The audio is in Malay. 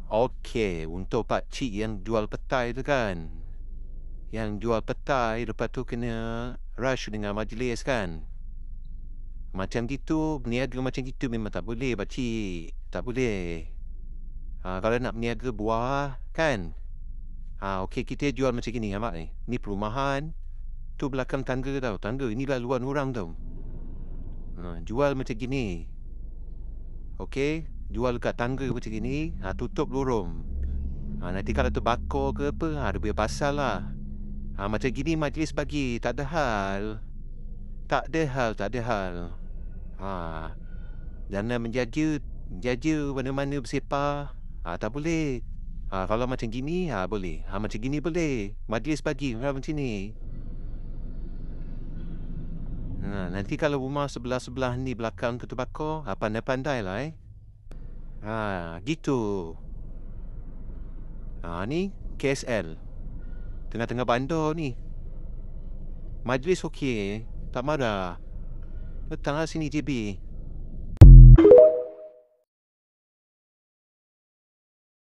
Okey, untuk pakcik yang jual petai tu kan. Yang jual petai, lepas tu kena rush dengan majlis kan. Macam gitu, berniaga macam gitu memang tak boleh pakcik. Tak boleh. Kalau nak berniaga buah kan. Okey, kita jual macam gini Ahmad ni. Ni perumahan. Tu belakang tangga tau. Tangga, inilah luar orang tau. Jual macam gini. Okey, jual kat tangga macam gini. Tutup lorong. Nanti kalau terbakar ke apa, ada punya pasal lah. Macam gini majlis bagi. Tak ada hal. Tak ada hal, tak ada hal. Jangan menjaja mana-mana bersepah. Tak boleh. Kalau macam gini, boleh. Macam gini boleh. Majlis bagi macam ni. Nanti kalau rumah sebelah-sebelah ni belakang tu terbakar, pandai-pandai lah gitu. Ni KSL. Tengah-tengah bandar ni. Majlis okey. Tak marah. Datang lah sini JB.